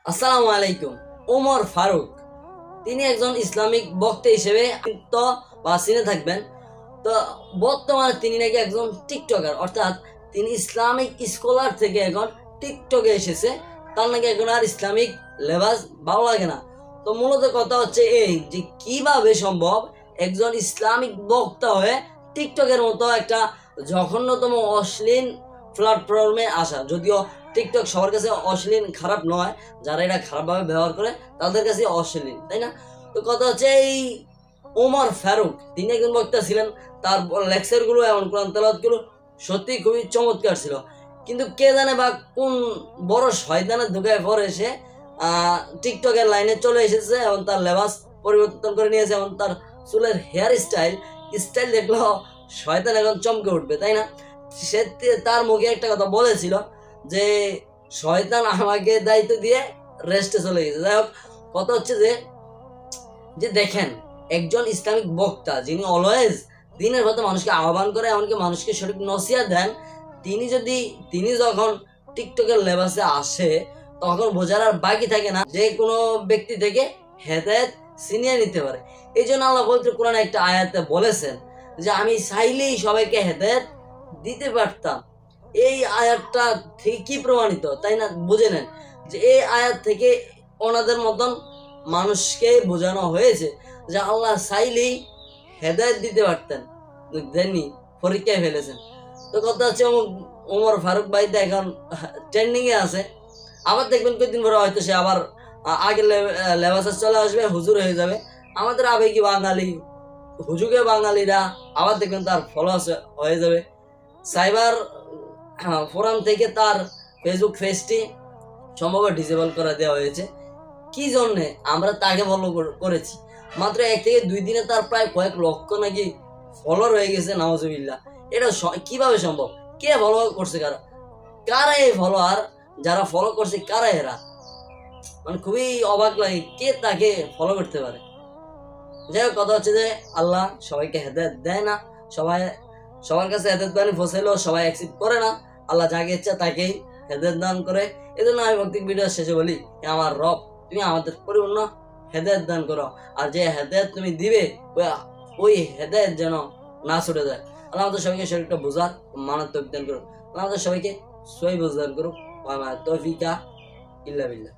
আসসালামু আলাইকুম। ওমর ফারুক তিনি একজন ইসলামিক বক্তা হিসেবে তো বা চিনে থাকবেন। তো বর্তমানে তিনি নাকি একজন টিকটকার, অর্থাৎ তিনি ইসলামিক স্কলার থেকে এখন টিকটকে এসেছে। তার নাকি এখন আর ইসলামিক লেবাস ভালো লাগে না। তো মূলত কথা হচ্ছে এই যে কিভাবে সম্ভব একজন ইসলামিক বক্তা হয়ে টিকটকের মতো একটা জঘন্যতম অশ্লীল প্ল্যাটফর্মে আসা। যদিও টিকটক সবার কাছে অশ্লীল খারাপ নয়, যারা এটা খারাপভাবে ব্যবহার করে তাদের কাছে অশ্লীল, তাই না? তো কথা হচ্ছে এই ওমর ফারুক তিনি একজন বক্তা ছিলেন। তার লেকচার গুলো এমন কোরআন তেলাওয়াত গুলো সত্যি খুবই চমৎকার ছিল। কিন্তু কে জানে বা কোন বড় শয়তানের ধোকায় পড়ে সে টিকটকের লাইনে চলে এসেছে এবং তার লেবাস পরিবর্তন করে নিয়েছে এবং তার চুলের হেয়ার স্টাইল দেখলো শয়তান এখন চমকে উঠবে, তাই না? সে তার মুখে একটা কথা বলেছিল যে শয়তান আমাকে দায়িত্ব দিয়ে রেস্টে চলে গেছে। যাই হোক, কথা হচ্ছে যে যে দেখেন, একজন ইসলামিক বক্তা যিনি অলওয়েজ দিনের পথে মানুষকে আহ্বান করে, এমনকি মানুষকে সঠিক নসিহত দেন, তিনি যখন টিকটকের লেবাসে আসে তখন বোঝার আর বাকি থাকে না যে কোনো ব্যক্তি থেকে হেদায়েত ছিনিয়ে নিতে পারে। এই জন্য আল্লাহ পবিত্র কোরআনে একটা আয়াতে বলেছেন যে আমি চাইলেই সবাইকে হেদায়েত দিতে পারতাম। এই আয়াতটা থেকে কি প্রমাণিত, তাই না? বুঝে নেন যে এই আয়াত থেকে ওনাদের মতন মানুষকে বোঝানো হয়েছে যে আল্লাহ চাইলেই হেদায়েত দিতে পারতেন, দেননি, পরীক্ষায় ফেলেছেন। তো কথা হচ্ছে ওমর ফারুক ভাই তো এখন ট্রেন্ডিং এ আছে। আবার দেখবেন কয়েকদিন পরে হয়তো সে আবার আগের লেবাসে চলে আসবে, হুজুর হয়ে যাবে। আমাদের আবেগী বাঙালি হুজুগে বাঙালিরা আবার দেখবেন তার ফলোয়ার্স হয়ে যাবে। সাইবার ফোরাম থেকে তার ফেসবুক পেজটি সম্ভবত ডিসেবল করে দেওয়া হয়েছে। কি জন্যে? আমরা তাকে ফলো করেছি, মাত্র 1 থেকে 2 দিনে তার প্রায় কয়েক লক্ষ নাকি ফলোয়ার হয়ে গেছে। নাউজুবিল্লাহ, এটা কিভাবে সম্ভব? কে ফলো করছে? কারা এই ফলোয়ার? যারা ফলো করছে কারা এরা? মানে খুবই অবাক লাগে, কে তাকে ফলো করতে পারে? যাই হোক, কথা হচ্ছে যে আল্লাহ সবাইকে হেদায়েত দেয় না। সবার কাছে হেদায়েত বাণী পৌঁছাইলেও সবাই অ্যাকসেপ্ট করে না। আল্লাহ যাকে ইচ্ছা তাকেই হেদায়েত দান করে। এই জন্য আমি ভৌতিক ভিডিও শেষে বলি, আমার রব তুমি আমাদের পরিপূর্ণ হেদায়েত দান করো। আর যে হেদায়েত তুমি দিবে ওই হেদায়েত যেন না ছুটে যায়। আল্লাহ আমাদের সবাইকে শরীরটা বোঝার মানার তৌফিক দান করো। আল্লাহ আমাদের সবাইকে সহি বুঝদান করুক। তৌফিকা ইল্লা বিল্লাহ।